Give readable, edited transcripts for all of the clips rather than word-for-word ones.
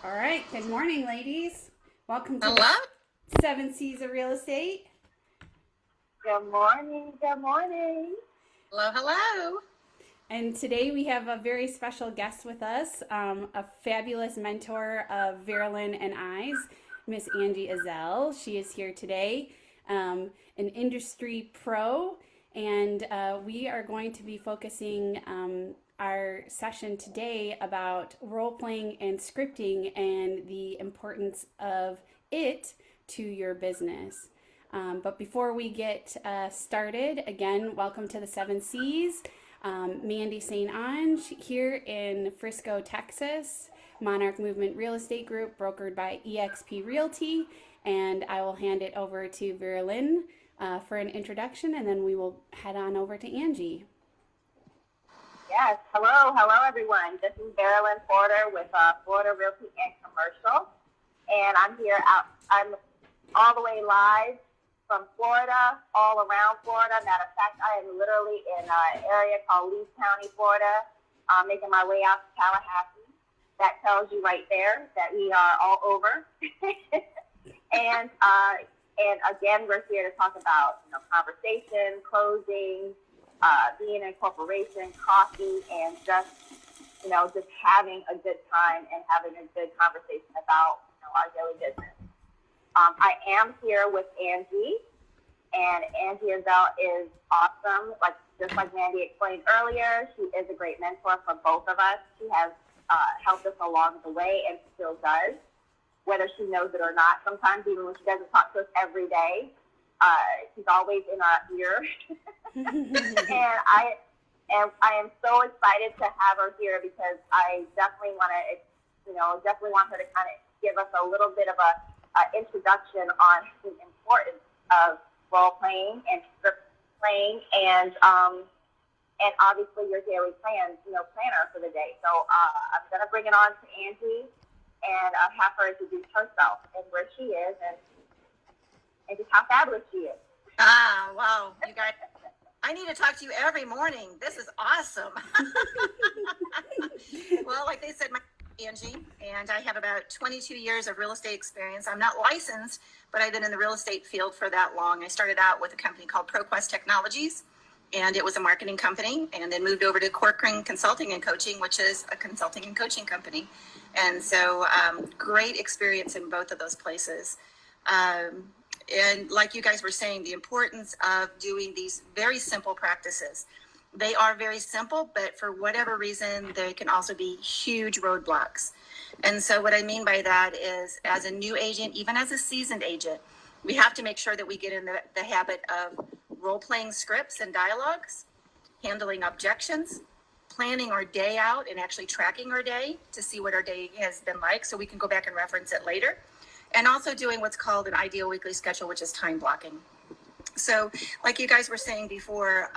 All right. Good morning, ladies. Welcome to Hello. the 7 C's of Real Estate. Good morning. Good morning. Hello, hello. And today we have a very special guest with us, a fabulous mentor of Verilyn and I's, Miss Angie Azell. She is here today, an industry pro, and we are going to be focusing our session today about role-playing and scripting and the importance of it to your business. But before we get started, again, welcome to the 7 C's. Mandi St here in Frisco, Texas, Monarch Movement Real Estate Group, brokered by eXp Realty. And I will hand it over to Verilyn for an introduction, and then we will head on over to Angie. Yes. Hello, everyone. This is Verilyn Porter with Florida Realty and Commercial, and I'm all the way live from Florida, all around Florida. Matter of fact, I am literally in an area called Lee County, Florida, making my way out to Tallahassee. That tells you right there that we are all over. And again, we're here to talk about conversation, closing, being in corporation, coffee, and just having a good time and having a good conversation about our daily business. I am here with Angie, and Angie Azell is awesome. Just like Mandi explained earlier, she is a great mentor for both of us. She has helped us along the way and still does, whether she knows it or not. Sometimes even when she doesn't talk to us every day, she's always in our ear. And I am so excited to have her here because I definitely want her to kind of give us a little bit of a introduction on the importance of role playing and script playing and obviously your daily planner for the day. So I'm going to bring it on to Angie and have her introduce herself and where she is and just how fabulous she is. Wow, you guys, I need to talk to you every morning. This is awesome. Well, like they said, my name is Angie, and I have about 22 years of real estate experience. I'm not licensed, but I've been in the real estate field for that long. I started out with a company called ProQuest Technologies, and it was a marketing company, and then moved over to Corcoran Consulting and Coaching, which is a consulting and coaching company. And so great experience in both of those places. And like you guys were saying, the importance of doing these very simple practices. They are very simple, but for whatever reason, they can also be huge roadblocks. And so what I mean by that is, as a new agent, even as a seasoned agent, we have to make sure that we get in the habit of role-playing scripts and dialogues, handling objections, planning our day out and actually tracking our day to see what our day has been like so we can go back and reference it later. And also doing what's called an ideal weekly schedule, which is time blocking. So like you guys were saying before,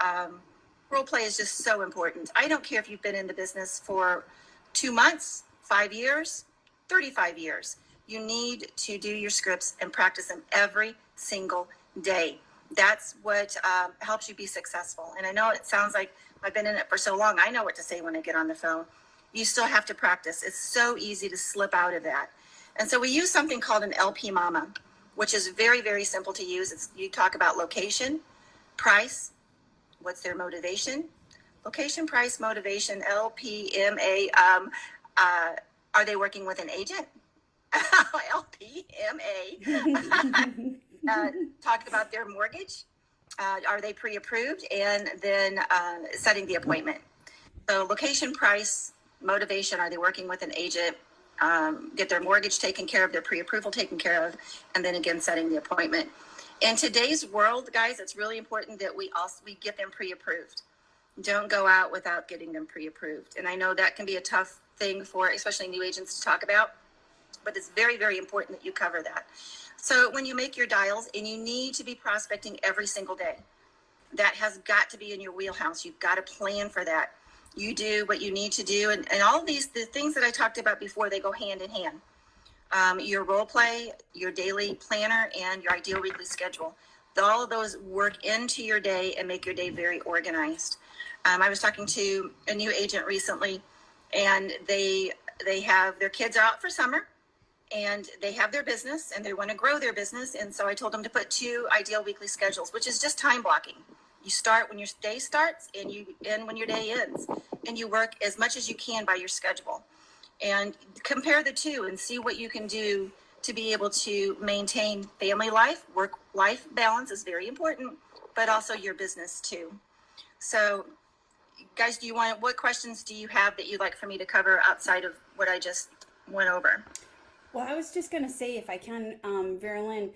role play is just so important. I don't care if you've been in the business for 2 months, 5 years, 35 years. You need to do your scripts and practice them every single day. That's what helps you be successful. And I know it sounds like I've been in it for so long, I know what to say when I get on the phone. You still have to practice. It's so easy to slip out of that. And so we use something called an LP Mama, which is very, very simple to use. You talk about location, price, what's their motivation, location, price, motivation, LPMA. Are they working with an agent? LPMA. Talk about their mortgage. Are they pre-approved? And then setting the appointment. So location, price, motivation. Are they working with an agent? Get their mortgage taken care of, their pre-approval taken care of, and then again setting the appointment. In today's world, guys, it's really important that we get them pre-approved. Don't go out without getting them pre-approved. And I know that can be a tough thing for especially new agents to talk about, but it's very, very important that you cover that. So when you make your dials, and you need to be prospecting every single day, that has got to be in your wheelhouse. You've got to plan for that. You do what you need to do. And all of the things that I talked about before, they go hand in hand. Your role play, your daily planner, and your ideal weekly schedule. All of those work into your day and make your day very organized. I was talking to a new agent recently, and they have their kids out for summer. and they have their business and they want to grow their business. And so I told them to put 2 ideal weekly schedules, which is just time blocking. You start when your day starts and you end when your day ends, and you work as much as you can by your schedule, and compare the 2 and see what you can do to be able to maintain family life. Work life balance is very important, but also your business too. So guys, what questions do you have that you'd like for me to cover outside of what I just went over? Well, I was just going to say, if I can, Verilyn,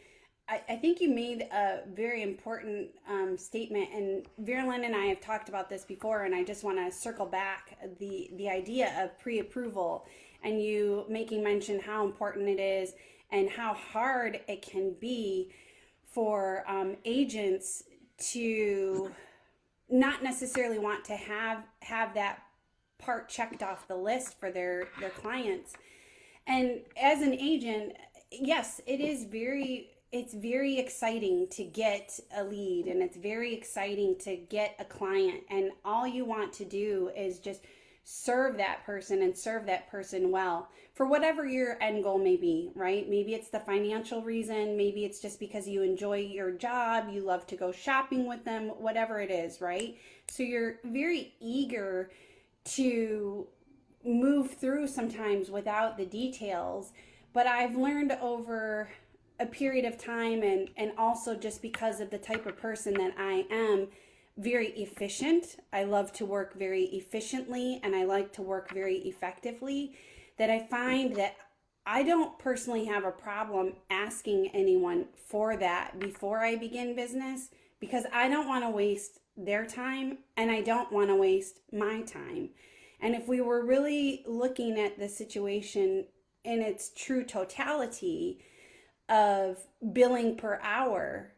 I think you made a very important statement, and Verilyn and I have talked about this before, and I just want to circle back the idea of pre-approval, and you making mention how important it is and how hard it can be for agents to not necessarily want to have that part checked off the list for their clients. And as an agent, yes, it's very exciting to get a lead, and it's very exciting to get a client, and all you want to do is just serve that person and serve that person well for whatever your end goal may be, right? Maybe it's the financial reason, maybe it's just because you enjoy your job, you love to go shopping with them, whatever it is, right? So you're very eager to move through sometimes without the details. But I've learned over a period of time, and also just because of the type of person that I am, very efficient. I love to work very efficiently, and I like to work very effectively, that I find that I don't personally have a problem asking anyone for that before I begin business, because I don't want to waste their time and I don't want to waste my time. And if we were really looking at the situation in its true totality of billing per hour,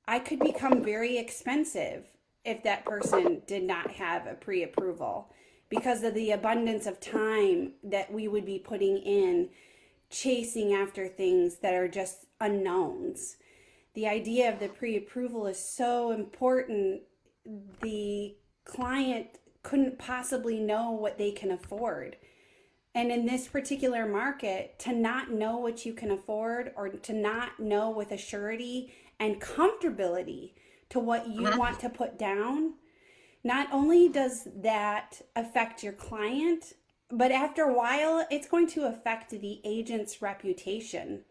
I could become very expensive if that person did not have a pre-approval, because of the abundance of time that we would be putting in chasing after things that are just unknowns. The idea of the pre-approval is so important. The client couldn't possibly know what they can afford. And in this particular market, to not know what you can afford, or to not know with a surety and comfortability to what you want to put down, not only does that affect your client, but after a while, it's going to affect the agent's reputation.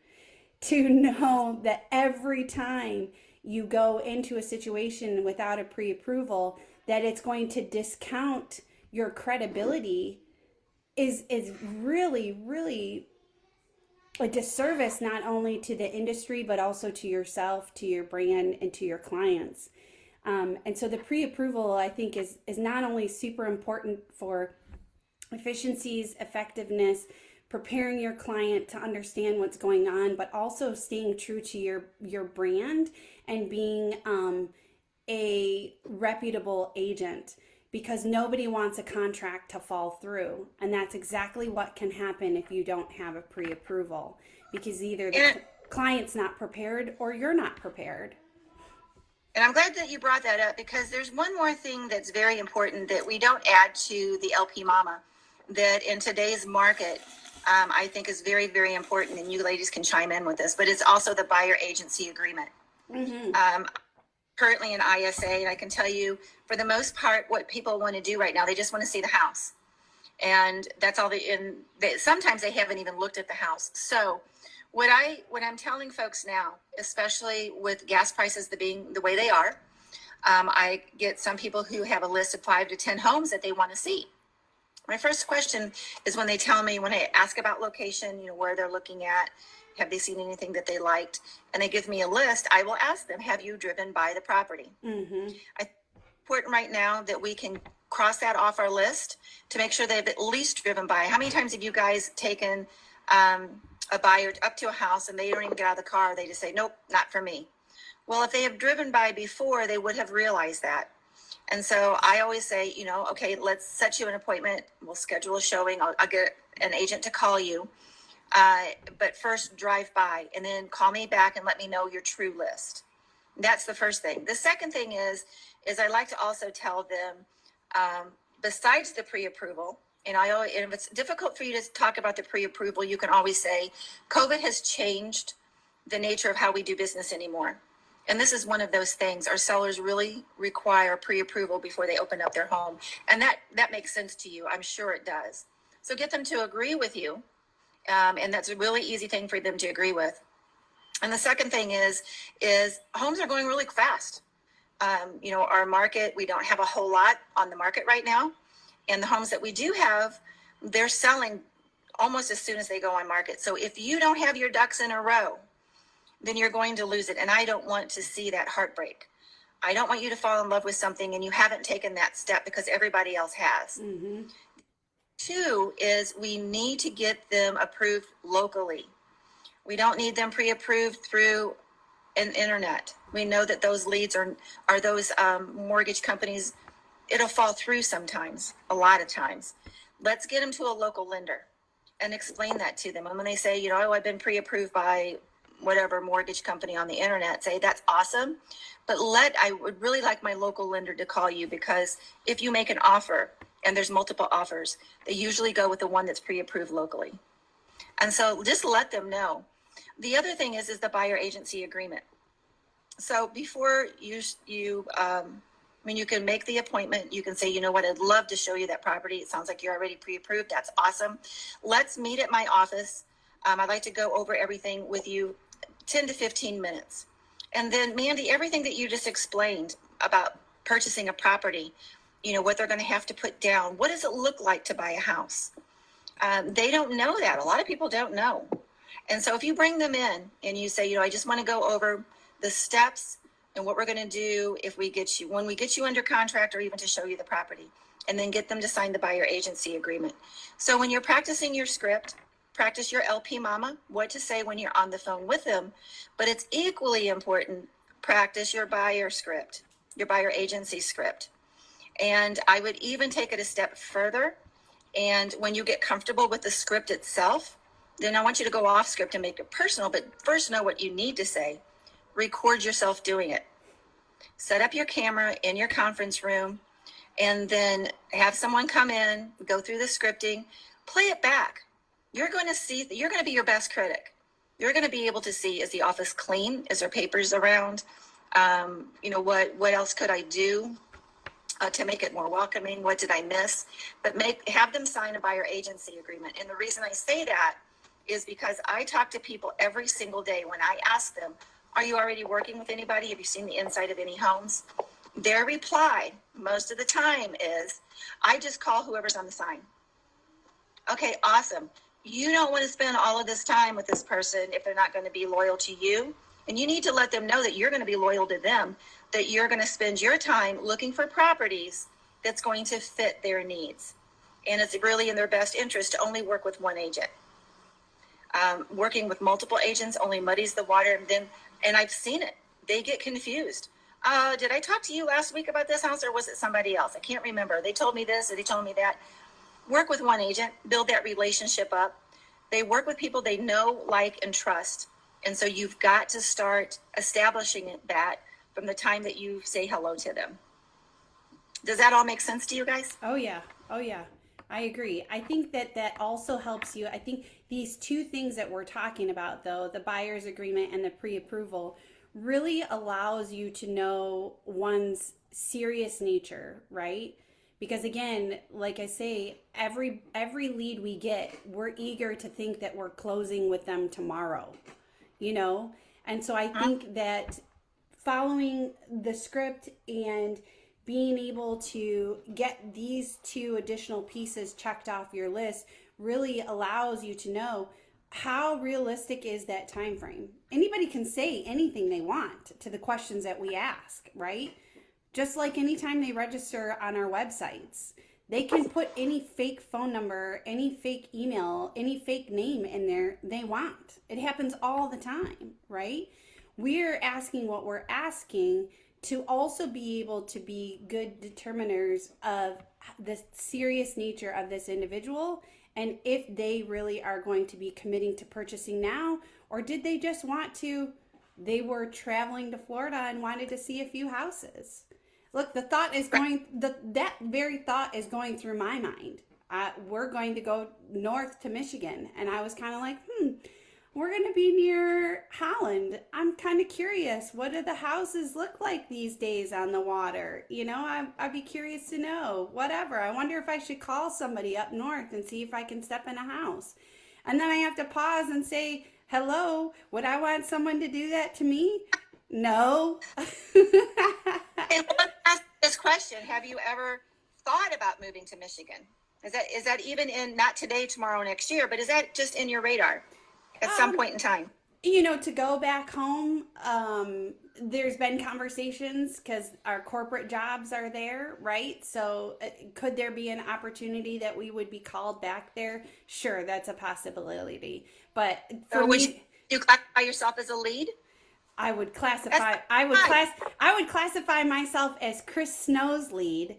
To know that every time you go into a situation without a pre-approval, that it's going to discount your credibility is really, really a disservice, not only to the industry, but also to yourself, to your brand, and to your clients. And so the pre-approval, I think, is not only super important for efficiencies, effectiveness, preparing your client to understand what's going on, but also staying true to your brand and being a reputable agent, because nobody wants a contract to fall through. And that's exactly what can happen if you don't have a pre-approval, because either the client's not prepared or you're not prepared. And I'm glad that you brought that up, because there's one more thing that's very important that we don't add to the LP Mama, that in today's market, I think is very, very important, and you ladies can chime in with this, but it's also the buyer agency agreement. Currently in ISA, and I can tell you, for the most part, what people want to do right now, they just want to see the house. And that's all sometimes they haven't even looked at the house. So what I'm telling folks now, especially with gas prices being the way they are, I get some people who have a list of 5 to 10 homes that they want to see. My first question is when they tell me, when I ask about location, where they're looking at, have they seen anything that they liked, and they give me a list, I will ask them, have you driven by the property? It's important right now that we can cross that off our list to make sure they've at least driven by. How many times have you guys taken a buyer up to a house and they don't even get out of the car? They just say, nope, not for me. Well, if they have driven by before, they would have realized that. And so I always say, okay, let's set you an appointment. We'll schedule a showing. I'll get an agent to call you. But first drive by and then call me back and let me know your true list. That's the first thing. The second thing is I like to also tell them, besides the pre-approval, And if it's difficult for you to talk about the pre-approval, you can always say, COVID has changed the nature of how we do business anymore. And this is one of those things. Our sellers really require pre-approval before they open up their home. And that makes sense to you. I'm sure it does. So get them to agree with you. And that's a really easy thing for them to agree with. And the second thing is homes are going really fast. Our market, we don't have a whole lot on the market right now. And the homes that we do have, they're selling almost as soon as they go on market. So if you don't have your ducks in a row, then you're going to lose it. And I don't want to see that heartbreak. I don't want you to fall in love with something and you haven't taken that step because everybody else has. Mm-hmm. Two is we need to get them approved locally. We don't need them pre-approved through an internet. We know that those leads are those mortgage companies. It'll fall through sometimes, a lot of times. Let's get them to a local lender and explain that to them. And when they say, I've been pre-approved by whatever mortgage company on the internet, say that's awesome. But I would really like my local lender to call you, because if you make an offer and there's multiple offers, they usually go with the one that's pre-approved locally. And so just let them know. The other thing is the buyer agency agreement. So before you can make the appointment, you can say, I'd love to show you that property. It sounds like you're already pre-approved. That's awesome. Let's meet at my office. I'd like to go over everything with you, 10 to 15 minutes. And then, Mandi, everything that you just explained about purchasing a property, what they're going to have to put down. What does it look like to buy a house? They don't know that. A lot of people don't know. And so if you bring them in and you say, I just want to go over the steps and what we're going to do when we get you under contract, or even to show you the property, and then get them to sign the buyer agency agreement. So when you're practicing your script, practice your LP mama, what to say when you're on the phone with them. But it's equally important, practice your buyer script, your buyer agency script. And I would even take it a step further. And when you get comfortable with the script itself, then I want you to go off script and make it personal, but first know what you need to say. Record yourself doing it. Set up your camera in your conference room, and then have someone come in, go through the scripting, play it back. You're going to be your best critic. You're going to be able to see, is the office clean? Is there papers around? What else could I do to make it more welcoming? What did I miss? But have them sign a buyer agency agreement. And the reason I say that is because I talk to people every single day. When I ask them, are you already working with anybody? Have you seen the inside of any homes? Their reply most of the time is, I just call whoever's on the sign. Okay, awesome. You don't want to spend all of this time with this person if they're not going to be loyal to you. And you need to let them know that you're going to be loyal to them, that you're going to spend your time looking for properties that's going to fit their needs. And it's really in their best interest to only work with one agent. Working with multiple agents only muddies the water. And I've seen it. They get confused. Did I talk to you last week about this house, or was it somebody else? I can't remember. They told me this or they told me that. Work with one agent, build that relationship up. They work with people they know, like, and trust. And so you've got to start establishing that from the time that you say hello to them. Does that all make sense to you guys? Oh, yeah. I agree. I think that also helps you. I think these two things that we're talking about, though, the buyer's agreement and the pre-approval, really allows you to know one's serious nature, right? Because again, like I say, every lead we get, we're eager to think that we're closing with them tomorrow, And so I think that following the script and being able to get these two additional pieces checked off your list really allows you to know how realistic is that time frame. Anybody can say anything they want to the questions that we ask, right? Just like anytime they register on our websites, they can put any fake phone number, any fake email, any fake name in there they want. It happens all the time, right? We're asking what we're asking to also be able to be good determiners of the serious nature of this individual, and if they really are going to be committing to purchasing now, or did they just they were traveling to Florida and wanted to see a few houses. Look, that very thought is going through my mind. we're going to go north to Michigan. And I was kind of like, we're going to be near Holland. I'm kind of curious. What do the houses look like these days on the water? You know, I'd be curious to know. Whatever. I wonder if I should call somebody up north and see if I can step in a house. And then I have to pause and say, hello, would I want someone to do that to me? No. And let me ask this question. Have you ever thought about moving to Michigan? Is that even in, not today, tomorrow, next year, but is that just in your radar at some point in time? You know, to go back home, there's been conversations because our corporate jobs are there, right? So could there be an opportunity that we would be called back there? Sure, that's a possibility. But for Or would me, you classify yourself as a lead? I would Right. classify myself as Chris Snow's lead.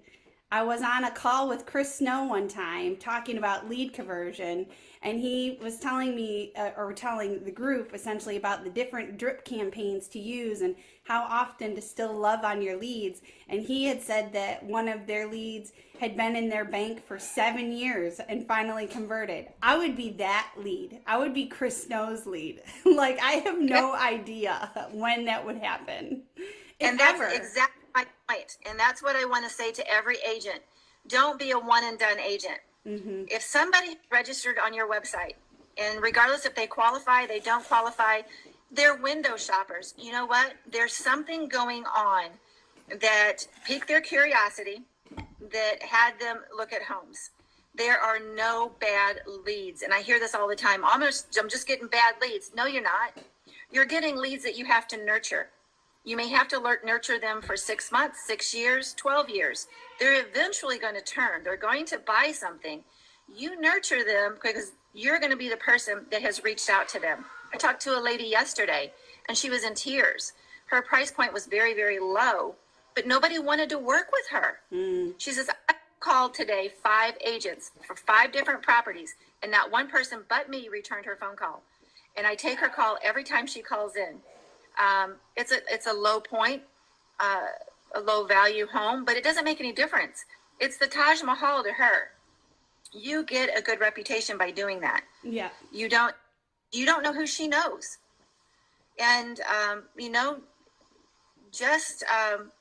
I was on a call with Chris Snow one time talking about lead conversion, and he was telling me, or telling the group essentially about the different drip campaigns to use and how often to still love on your leads. And he had said that one of their leads had been in their bank for 7 years and finally converted. I would be that lead. I would be Chris Snow's lead. Like, I have no idea when that would happen. And that's exactly my point. And that's what I want to say to every agent. Don't be a one and done agent. Mm-hmm. If somebody registered on your website, and regardless if they qualify, they don't qualify, they're window shoppers. You know what? There's something going on that piqued their curiosity, that had them look at homes. There are no bad leads. And I hear this all the time. I'm just getting bad leads. No, you're not. You're getting leads that you have to nurture. You may have to nurture them for 6 months, 6 years, 12 years. They're eventually going to turn. They're going to buy something. You nurture them because you're going to be the person that has reached out to them. I talked to a lady yesterday, and she was in tears. Her price point was very, very low, but nobody wanted to work with her. She says, I called today 5 agents for 5 different properties, and not one person but me returned her phone call. And I take her call every time she calls in. It's a low point, a low value home, but it doesn't make any difference. It's the Taj Mahal to her. You get a good reputation by doing that. Yeah. You don't know who she knows. And,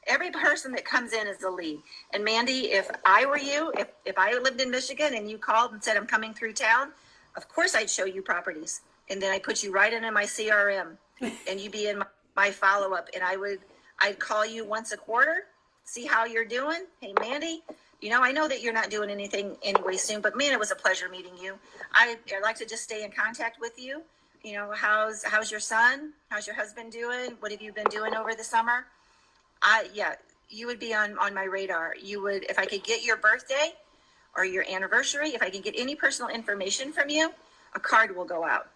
every person that comes in is a lead. And Mandi, if I were you, if I lived in Michigan and you called and said, I'm coming through town, of course I'd show you properties. And then I put you right into my CRM. And you'd be in my follow-up, and I'd call you once a quarter, see how you're doing. Hey, Mandi, I know that you're not doing anything anyway soon, but man, it was a pleasure meeting you. I'd like to just stay in contact with you. How's your son? How's your husband doing? What have you been doing over the summer? You would be on my radar. You would, if I could get your birthday or your anniversary, if I can get any personal information from you, a card will go out.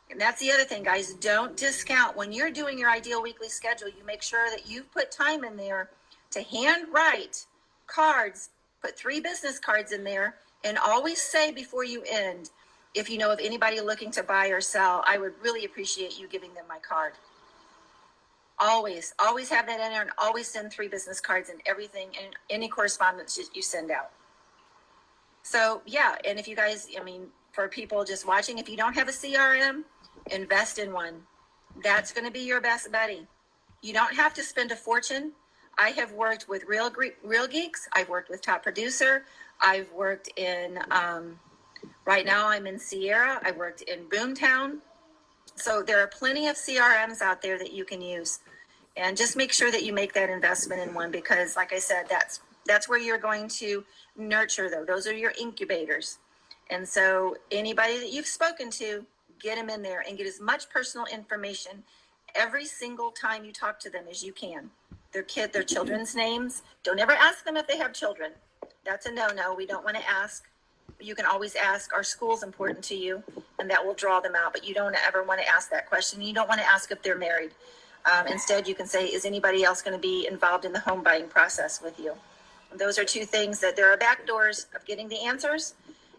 And that's the other thing, guys. Don't discount. When you're doing your ideal weekly schedule, you make sure that you've put time in there to handwrite cards, put 3 business cards in there, and always say before you end, if you know of anybody looking to buy or sell, I would really appreciate you giving them my card. Always have that in there, and always send 3 business cards and everything, and any correspondence you send out. So, yeah, and if you guys, for people just watching, if you don't have a CRM, invest in one. That's going to be your best buddy. You don't have to spend a fortune. I have worked with Real Geeks. I've worked with Top Producer. I've worked in, right now I'm in Sierra. I worked in Boomtown. So there are plenty of CRMs out there that you can use. And just make sure that you make that investment in one, because like I said, that's where you're going to nurture though. Those are your incubators. And so anybody that you've spoken to, get them in there and get as much personal information every single time you talk to them as you can. Their children's names. Don't ever ask them if they have children. That's a no-no. We don't want to ask. You can always ask, are schools important to you? And that will draw them out. But you don't ever want to ask that question. You don't want to ask if they're married. Instead, you can say, is anybody else going to be involved in the home buying process with you? And those are 2 things that there are back doors of getting the answers.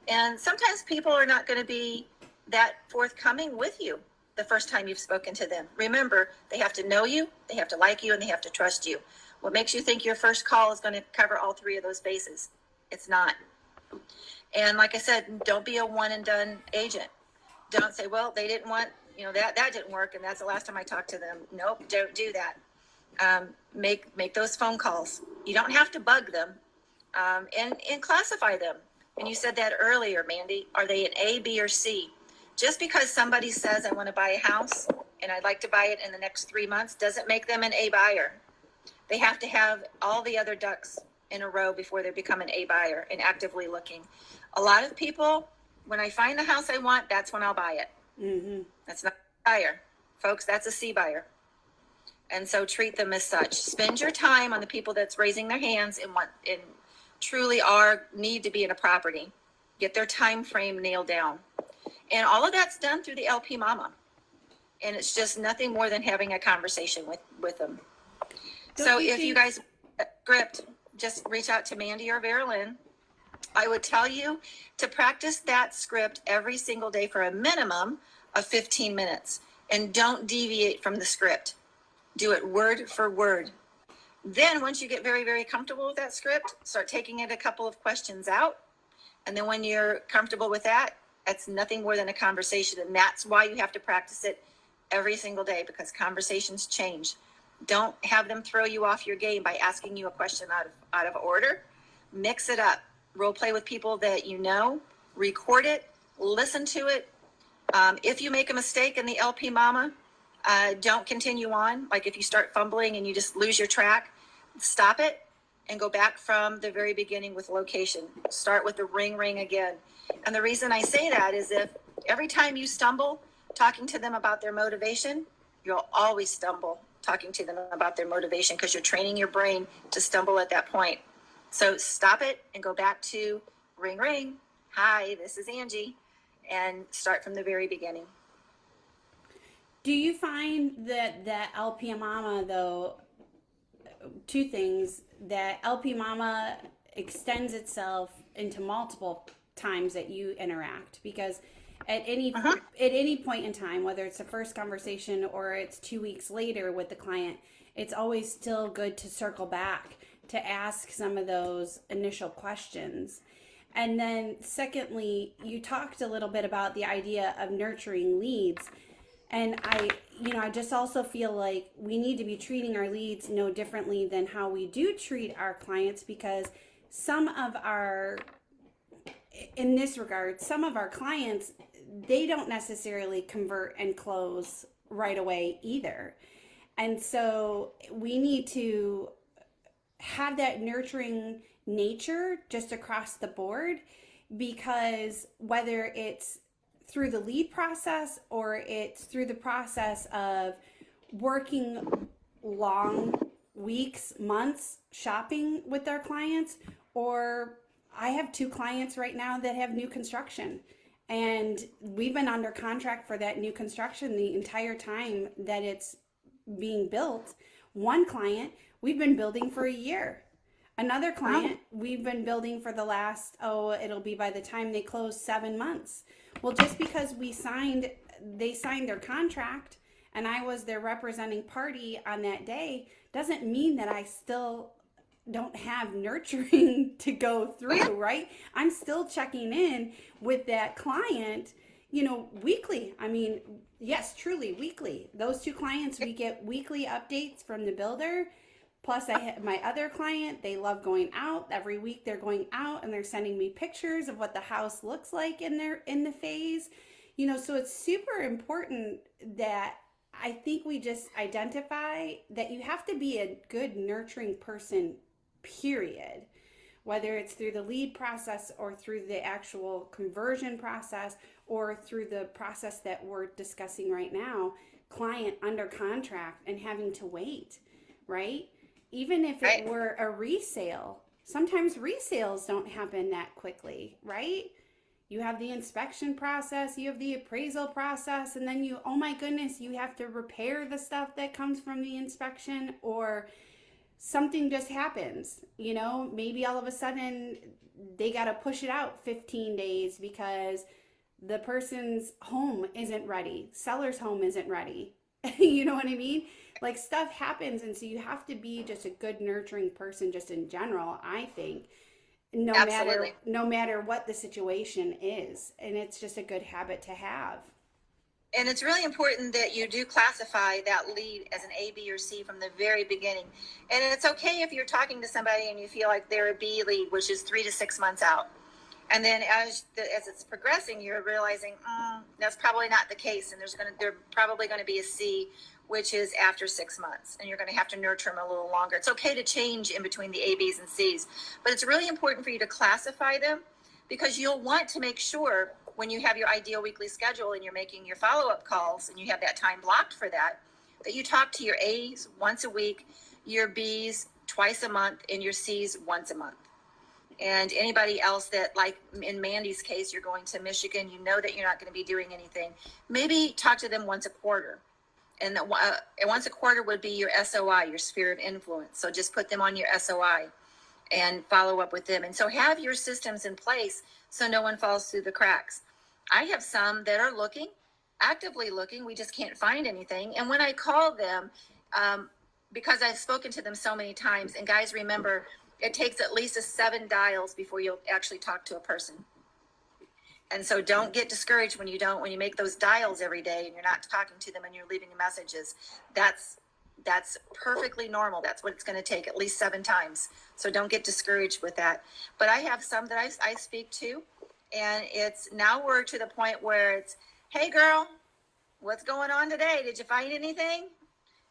And sometimes people are not going to be that forthcoming with you the first time you've spoken to them. Remember, they have to know you, they have to like you, and they have to trust you. What makes you think your first call is going to cover all 3 of those bases? It's not. And like I said, don't be a one and done agent. Don't say, well, they didn't want, that didn't work, and that's the last time I talked to them. Nope, don't do that. Make those phone calls. You don't have to bug them, and classify them. And you said that earlier, Mandy. Are they an A, B, or C? Just because somebody says I want to buy a house and I'd like to buy it in the next 3 months doesn't make them an A buyer. They have to have all the other ducks in a row before they become an A buyer and actively looking. A lot of people, when I find the house I want, that's when I'll buy it. Mm-hmm. That's not a buyer. Folks, that's a C buyer. And so treat them as such. Spend your time on the people that's raising their hands and truly need to be in a property. Get their time frame nailed down. And all of that's done through the LP Mama. And it's just nothing more than having a conversation with them. So if you guys script, just reach out to Mandy or Verilyn. I would tell you to practice that script every single day for a minimum of 15 minutes. And don't deviate from the script. Do it word for word. Then once you get very, very comfortable with that script, start taking it a couple of questions out. And then when you're comfortable with that, that's nothing more than a conversation. And that's why you have to practice it every single day, because conversations change. Don't have them throw you off your game by asking you a question out of order. Mix it up. Role play with people that you know. Record it. Listen to it. If you make a mistake in the LP Mama, don't continue on. Like if you start fumbling and you just lose your track, stop it and go back from the very beginning with location. Start with the ring again. And the reason I say that is if every time you stumble talking to them about their motivation, you'll always stumble talking to them about their motivation, because you're training your brain to stumble at that point. So stop it and go back to ring. Hi, this is Angie. And start from the very beginning. Do you find that LP Mama, though, two things, that LP Mama extends itself into multiple times that you interact? Because at any point in time, whether it's the first conversation or it's 2 weeks later with the client, it's always still good to circle back to ask some of those initial questions. And then secondly, you talked a little bit about the idea of nurturing leads. And I just also feel like we need to be treating our leads no differently than how we do treat our clients, because some of our clients, they don't necessarily convert and close right away either. And so we need to have that nurturing nature just across the board, because whether it's through the lead process or it's through the process of working long weeks, months shopping with our clients, or I have 2 clients right now that have new construction, and we've been under contract for that new construction the entire time that it's being built. One client, we've been building for a year. Another client, we've been building for the last, it'll be by the time they close 7 months. Well, just because they signed their contract and I was their representing party on that day doesn't mean that I still don't have nurturing to go through, right? I'm still checking in with that client, weekly. I mean, yes, truly weekly. Those 2 clients, we get weekly updates from the builder. Plus I have my other client, they love going out. Every week they're going out and they're sending me pictures of what the house looks like in the phase. So it's super important that I think we just identify that you have to be a good nurturing person, period. Whether it's through the lead process or through the actual conversion process or through the process that we're discussing right now, client under contract and having to wait, right? Even if it were a resale, sometimes resales don't happen that quickly, right? You have the inspection process, you have the appraisal process, and then oh my goodness, you have to repair the stuff that comes from the inspection, or something just happens, maybe all of a sudden they got to push it out 15 days because the person's home isn't ready, seller's home isn't ready. You know what I mean? Like, stuff happens, and so you have to be just a good nurturing person just in general, I think. Absolutely. no matter what the situation is. And it's just a good habit to have. And it's really important that you do classify that lead as an A, B, or C from the very beginning. And it's okay if you're talking to somebody and you feel like they're a B lead, which is 3 to 6 months out. And then as it's progressing, you're realizing that's probably not the case, and they're probably going to be a C, which is after 6 months, and you're going to have to nurture them a little longer. It's okay to change in between the A, Bs, and Cs, but it's really important for you to classify them, because you'll want to make sure when you have your ideal weekly schedule and you're making your follow-up calls and you have that time blocked for that, that you talk to your A's once a week, your B's twice a month, and your C's once a month. And anybody else that, like in Mandi's case, you're going to Michigan, you know that you're not going to be doing anything. Maybe talk to them once a quarter. And once a quarter would be your SOI, your sphere of influence. So just put them on your SOI and follow up with them. And so have your systems in place so no one falls through the cracks. I have some that are looking, actively looking. We just can't find anything. And when I call them, because I've spoken to them so many times, and guys, remember, it takes at least 7 dials before you'll actually talk to a person. And so don't get discouraged when you make those dials every day and you're not talking to them and you're leaving messages. That's perfectly normal. That's what it's going to take, at least 7 times. So don't get discouraged with that. But I have some that I speak to, and now we're to the point where it's, hey girl, what's going on today? Did you find anything?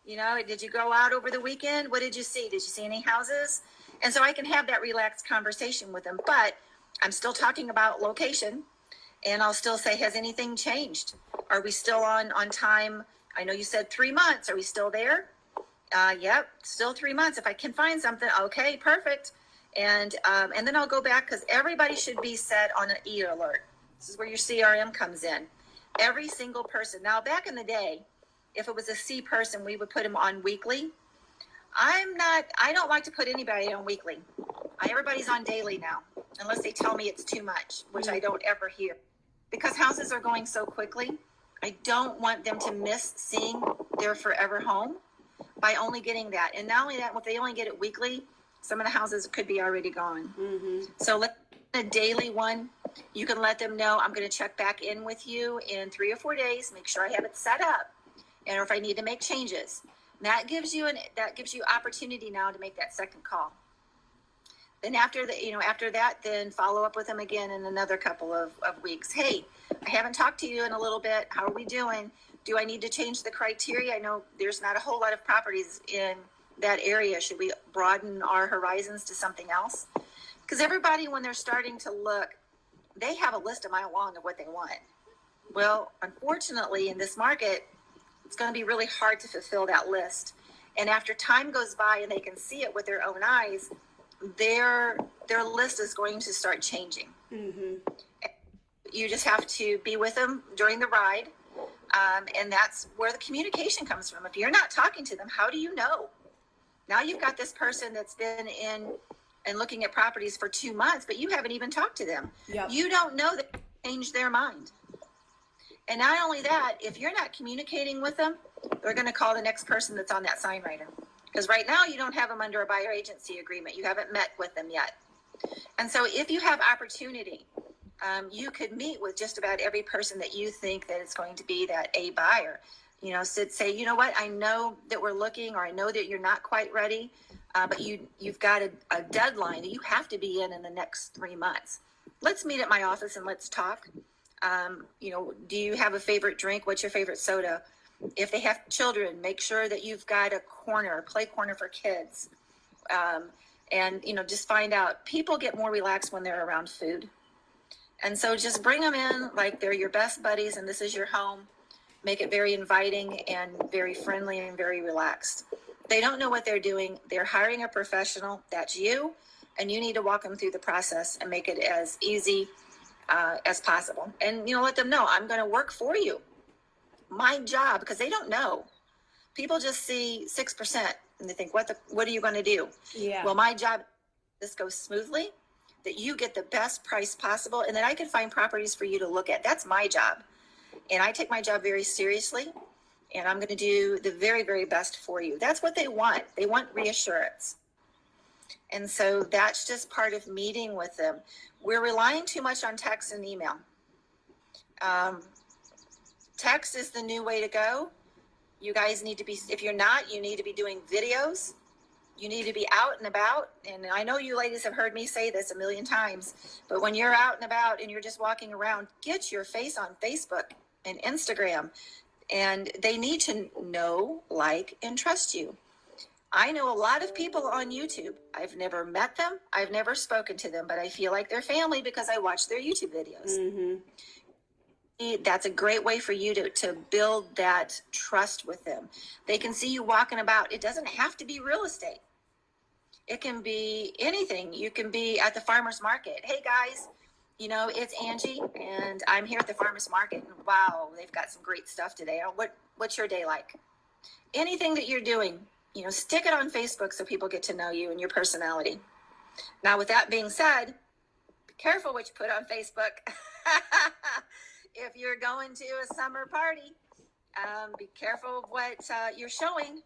Did you go out over the weekend? What did you see? Did you see any houses? And so I can have that relaxed conversation with them, but I'm still talking about location, and I'll still say, has anything changed? Are we still on time? I know you said 3 months. Are we still there? Yep, still 3 months. If I can find something, okay, perfect. And then I'll go back, because everybody should be set on an E alert. This is where your CRM comes in. Every single person. Now, back in the day, if it was a C person, we would put them on weekly. I don't like to put anybody on weekly. Everybody's on daily now, unless they tell me it's too much, which I don't ever hear. Because houses are going so quickly, I don't want them to miss seeing their forever home by only getting that. And not only that, if they only get it weekly, some of the houses could be already gone. Mm-hmm. So let a daily one, you can let them know, I'm going to check back in with you in 3 or 4 days, make sure I have it set up, and if I need to make changes. That gives you opportunity now to make that second call. Then after that, then follow up with them again in another couple of weeks. Hey, I haven't talked to you in a little bit. How are we doing? Do I need to change the criteria? I know there's not a whole lot of properties in that area. Should we broaden our horizons to something else? Because everybody, when they're starting to look, they have a list a mile long of what they want. Well, unfortunately, in this market, it's going to be really hard to fulfill that list. And after time goes by and they can see it with their own eyes, their list is going to start changing. Mm-hmm. You just have to be with them during the ride. And that's where the communication comes from. If you're not talking to them, how do you know? Now you've got this person that's been in and looking at properties for 2 months, but you haven't even talked to them. Yep. You don't know that they changed their mind. And not only that, if you're not communicating with them, they're going to call the next person that's on that sign writer. Because right now you don't have them under a buyer agency agreement. You haven't met with them yet. And so if you have opportunity, you could meet with just about every person that you think that it's going to be that A buyer. Say, you know what, I know that we're looking, or I know that you're not quite ready, but you've got a deadline that you have to be in the next 3 months. Let's meet at my office and let's talk. Do you have a favorite drink? What's your favorite soda? If they have children, make sure that you've got a play corner for kids. And just find out. People get more relaxed when they're around food. And so just bring them in like they're your best buddies and this is your home. Make it very inviting and very friendly and very relaxed. They don't know what they're doing. They're hiring a professional. That's you. And you need to walk them through the process and make it as easy as possible. And, let them know, I'm going to work for you. My job, because they don't know. People just see 6% and they think, what are you going to do? Yeah. Well, my job, this goes smoothly, that you get the best price possible, and that I can find properties for you to look at. That's my job. And I take my job very seriously, and I'm going to do the very, very best for you. That's what they want. They want reassurance. And so that's just part of meeting with them. We're relying too much on text and email. Text is the new way to go. You guys need to be, if you're not, you need to be doing videos. You need to be out and about. And I know you ladies have heard me say this a million times, but when you're out and about and you're just walking around, get your face on Facebook and Instagram. And they need to know, like, and trust you. I know a lot of people on YouTube. I've never met them. I've never spoken to them, but I feel like they're family because I watch their YouTube videos. Mm-hmm. That's a great way for you to build that trust with them. They can see you walking about. It doesn't have to be real estate. It can be anything. You can be at the farmer's market. Hey guys, you know, it's Angie and I'm here at the farmer's market. And wow, they've got some great stuff today. What's your day like? Anything that you're doing, you know, stick it on Facebook so people get to know you and your personality. Now, with that being said, be careful what you put on Facebook. If you're going to a summer party, be careful of what you're showing.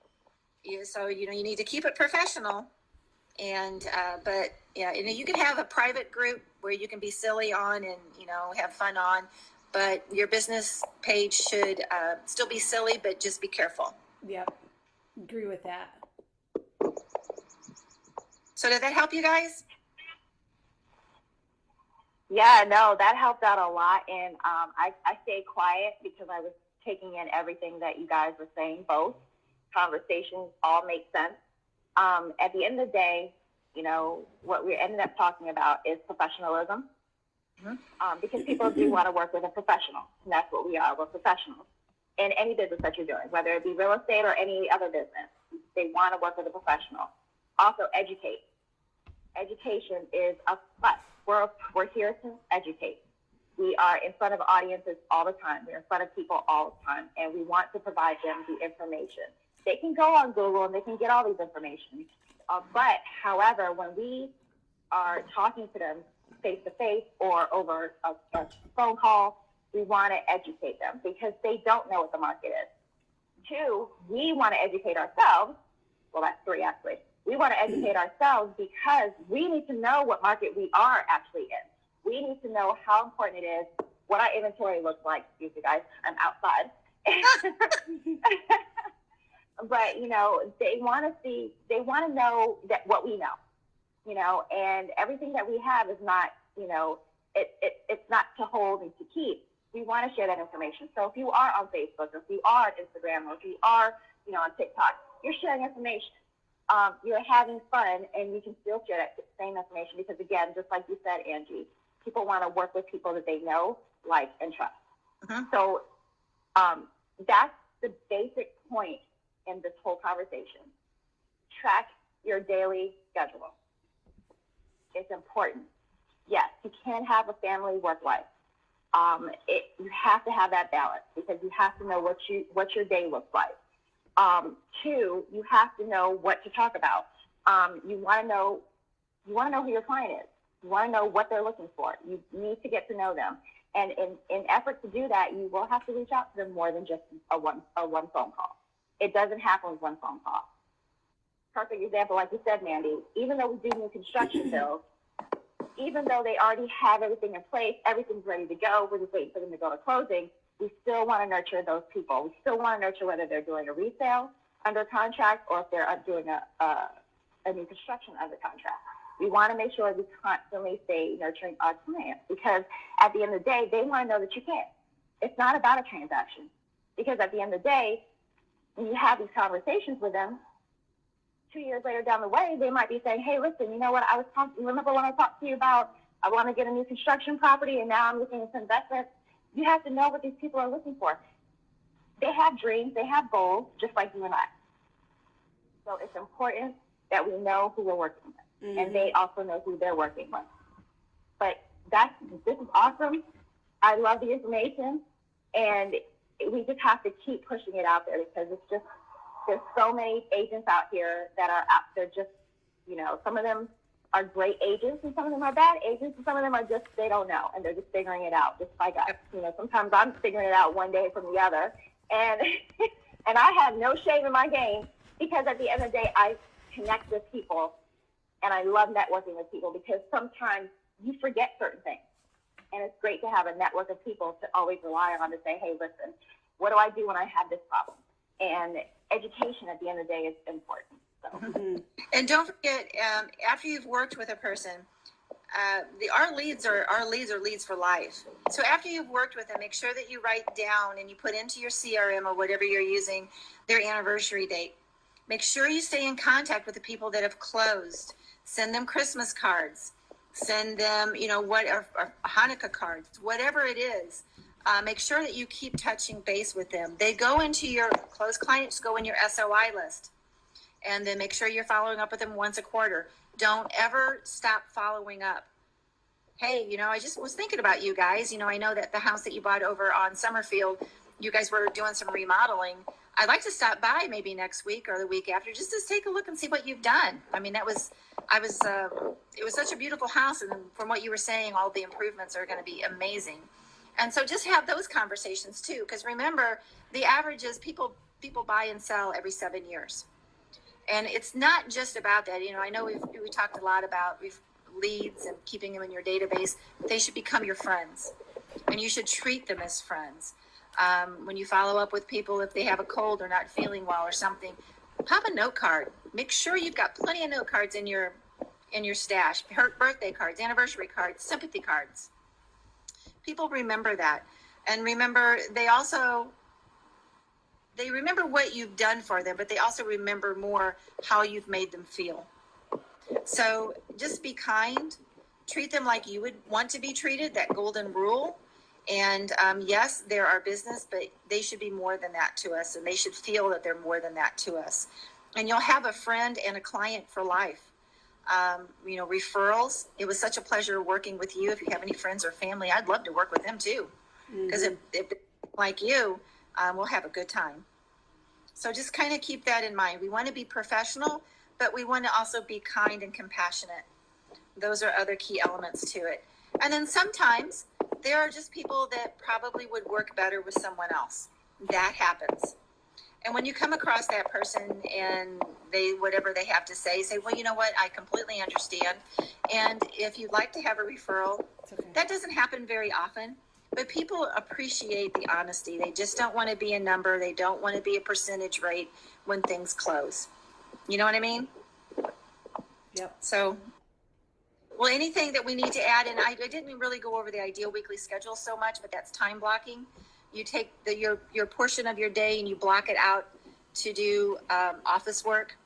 So, you know, you need to keep it professional. And, but yeah, you can have a private group where you can be silly on and, you know, have fun on, but your business page should still be silly, but just be careful. Yep. Agree with that. So did that help you guys? Yeah, no, that helped out a lot. And I stayed quiet because I was taking in everything that you guys were saying. Both conversations all make sense. At the end of the day, you know, what we ended up talking about is professionalism. Mm-hmm. Because people do want to work with a professional. And that's what we are. We're professionals in any business that you're doing, whether it be real estate or any other business. They want to work with a professional. Also, educate. Education is a plus. We're here to educate. We are in front of audiences all the time. We're in front of people all the time, and we want to provide them the information. They can go on Google and they can get all these information. But, however, when we are talking to them face-to-face or over a phone call, we want to educate them because they don't know what the market is. 2, we want to educate ourselves. Well, that's 3, actually. We want to educate ourselves because we need to know what market we are actually in. We need to know how important it is, what our inventory looks like. Excuse me, guys, I'm outside. But, you know, they want to know that what we know, you know, and everything that we have is not, you know, it's not to hold and to keep. We want to share that information. So if you are on Facebook, or if you are on Instagram, or if you are, you know, on TikTok, you're sharing information. You're having fun, and you can still share that same information because, again, just like you said, Angie, people want to work with people that they know, like, and trust. Uh-huh. So that's the basic point in this whole conversation. Track your daily schedule. It's important. Yes, you can have a family work life. You have to have that balance because you have to know what your day looks like. 2, you have to know what to talk about. You want to know who your client is. You want to know what they're looking for. You need to get to know them. And in effort to do that, you will have to reach out to them more than just a one phone call. It doesn't happen with one phone call. Perfect example, like you said, Mandi, even though we do new construction bills, even though they already have everything in place, everything's ready to go, we're just waiting for them to go to closing, we still want to nurture those people. We still want to nurture whether they're doing a resale under contract or if they're doing a new construction under contract. We want to make sure we constantly stay nurturing our clients because at the end of the day, they want to know that you care. It's not about a transaction because at the end of the day, when you have these conversations with them, 2 years later down the way, they might be saying, hey, listen, you know what, remember when I talked to you about I want to get a new construction property and now I'm looking into investment? You have to know what these people are looking for. They have dreams, they have goals, just like you and I. So it's important that we know who we're working with, mm-hmm. and they also know who they're working with. But this is awesome. I love the information, and we just have to keep pushing it out there because it's just, there's so many agents out here that are out there just, you know, some of them are great agents and some of them are bad agents and some of them are just, they don't know and they're just figuring it out just like us. You know, sometimes I'm figuring it out one day from the other and and I have no shame in my game because at the end of the day I connect with people And I love networking with people because sometimes you forget certain things. And it's great to have a network of people to always rely on to say, hey, listen, what do I do when I have this problem? And education at the end of the day is important. So. And don't forget, after you've worked with a person, our leads are leads for life. So after you've worked with them, make sure that you write down and you put into your CRM or whatever you're using their anniversary date. Make sure you stay in contact with the people that have closed. Send them Christmas cards. Send them, or Hanukkah cards, whatever it is. Make sure that you keep touching base with them. They go into your closed clients, go in your SOI list. And then make sure you're following up with them once a quarter. Don't ever stop following up. Hey, I just was thinking about you guys. I know that the house that you bought over on Summerfield, you guys were doing some remodeling. I'd like to stop by maybe next week or the week after just to take a look and see what you've done. I mean, it was such a beautiful house. And from what you were saying, all the improvements are going to be amazing. And so just have those conversations too. Because remember, the average is people buy and sell every 7 years. And it's not just about that. I know we talked a lot about leads and keeping them in your database. They should become your friends. And you should treat them as friends. When you follow up with people, if they have a cold or not feeling well or something, pop a note card. Make sure you've got plenty of note cards in your stash. Birthday cards, anniversary cards, sympathy cards. People remember that. And remember, they remember what you've done for them, but they also remember more how you've made them feel. So just be kind. Treat them like you would want to be treated, that golden rule. And yes, they're our business, but they should be more than that to us, and they should feel that they're more than that to us. And you'll have a friend and a client for life. Referrals. It was such a pleasure working with you. If you have any friends or family, I'd love to work with them too. Because if like you, we'll have a good time. So just kind of keep that in mind. We want to be professional, but we want to also be kind and compassionate. Those are other key elements to it. And then sometimes there are just people that probably would work better with someone else. That happens. And when you come across that person and whatever they have to say, well, you know what? I completely understand. And if you'd like to have a referral, that doesn't happen very often. But people appreciate the honesty. They just don't want to be a number. They don't want to be a percentage rate when things close. You know what I mean? Yep. So, well, anything that we need to add, and I didn't really go over the ideal weekly schedule so much, but that's time blocking. You take your portion of your day and you block it out to do office work,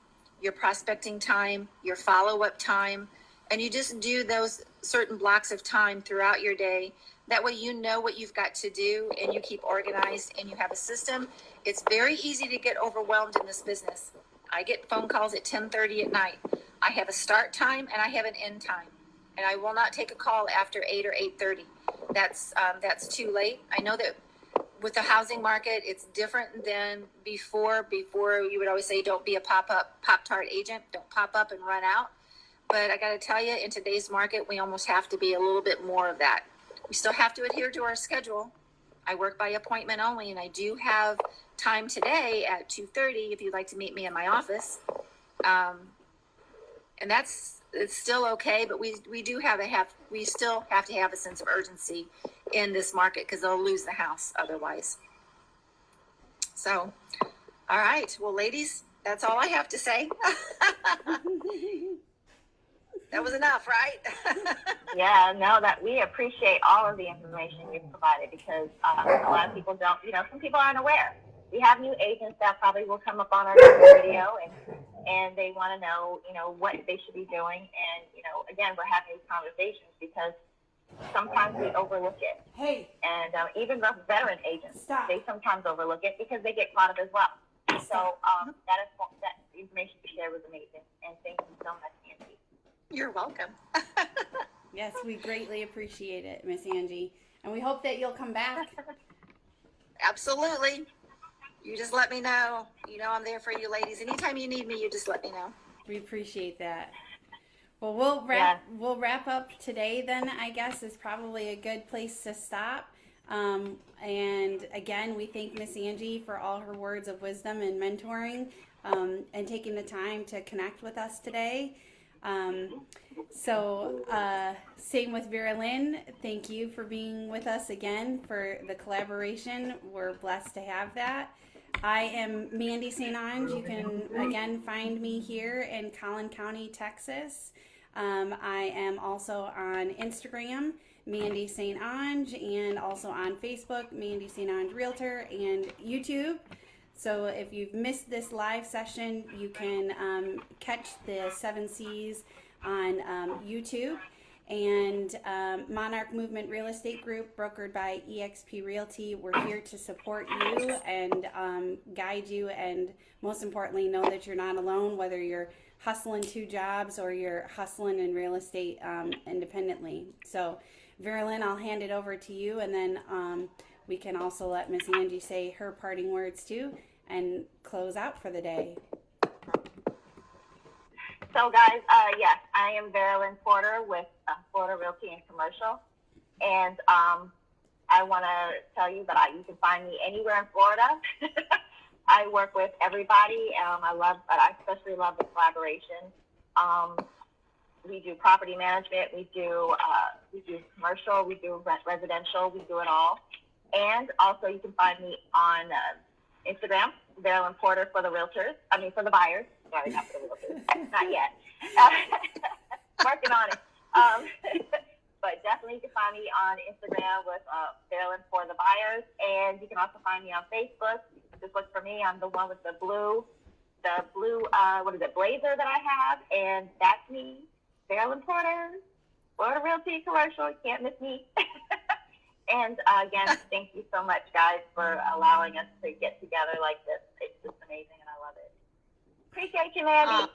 your prospecting time, your follow-up time, and you just do those certain blocks of time throughout your day. That way you know what you've got to do and you keep organized and you have a system. It's very easy to get overwhelmed in this business. I get phone calls at 10:30 at night. I have a start time and I have an end time. And I will not take a call after 8 or 8:30. That's too late. I know that with the housing market, it's different than before. Before you would always say, don't be a Pop-Tart agent. Don't pop up and run out. But I got to tell you, in today's market, we almost have to be a little bit more of that. We still have to adhere to our schedule. I work by appointment only, and I do have time today at 2:30 if you'd like to meet me in my office. And it's still okay, but we still have to have a sense of urgency in this market because they'll lose the house otherwise. So, all right. Well, ladies, that's all I have to say. That was enough, right? Yeah, no, that we appreciate all of the information you've provided because a lot of people don't, some people aren't aware. We have new agents that probably will come up on our next video and they want to know, what they should be doing. And, again, we're having these conversations because sometimes we overlook it. Hey. And even the veteran agents, they sometimes overlook it because they get caught up as well. So that information you shared was amazing. And thank you so much, Angie. You're welcome. Yes, we greatly appreciate it, Miss Angie. And we hope that you'll come back. Absolutely. You just let me know. I'm there for you, ladies. Anytime you need me, you just let me know. We appreciate that. Well, we'll wrap up today then, I guess, is probably a good place to stop. And again, we thank Miss Angie for all her words of wisdom and mentoring and taking the time to connect with us today. Same with Vera Lynn. Thank you for being with us again for the collaboration. We're blessed to have that. I am Mandi St. You can again find me here in Collin County, Texas. I am also on Instagram, Mandi St. and also on Facebook, Mandi St. Realtor, and YouTube. So if you've missed this live session, you can catch the 7 C's on YouTube. And Monarch Movement Real Estate Group, brokered by eXp Realty. We're here to support you and guide you, and most importantly, know that you're not alone, whether you're hustling 2 jobs or you're hustling in real estate independently. So, Vera Lynn, I'll hand it over to you, and then we can also let Miss Angie say her parting words too and close out for the day. So, guys, yes, I am Vera Lynn Porter with Florida Realty and Commercial, and I want to tell you that you can find me anywhere in Florida. I work with everybody. I especially love the collaboration. We do property management, we do commercial, we do residential, we do it all. And also, you can find me on Instagram, Vera Lynn Porter for the realtors. For the buyers. Sorry, not for the realtors. Not yet. Working on it. But definitely you can find me on Instagram with Vera Lynn for the buyers. And you can also find me on Facebook. Just look for me. I'm the one with the blue, blazer that I have. And that's me, Vera Lynn Porter, Florida Realty Commercial. You can't miss me. And again, thank you so much, guys, for allowing us to get together like this. It's just amazing, and I love it. Appreciate you, Mandy.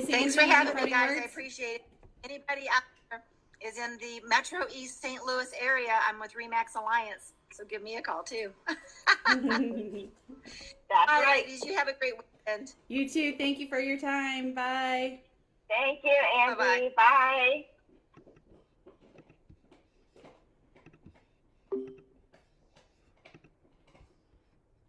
Thanks for having me, guys. I appreciate it. Anybody out there is in the Metro East St. Louis area, I'm with RE/MAX Alliance, so give me a call too. That's All right, ladies, you have a great weekend. You too. Thank you for your time. Bye. Thank you, Angie. Bye-bye. Bye.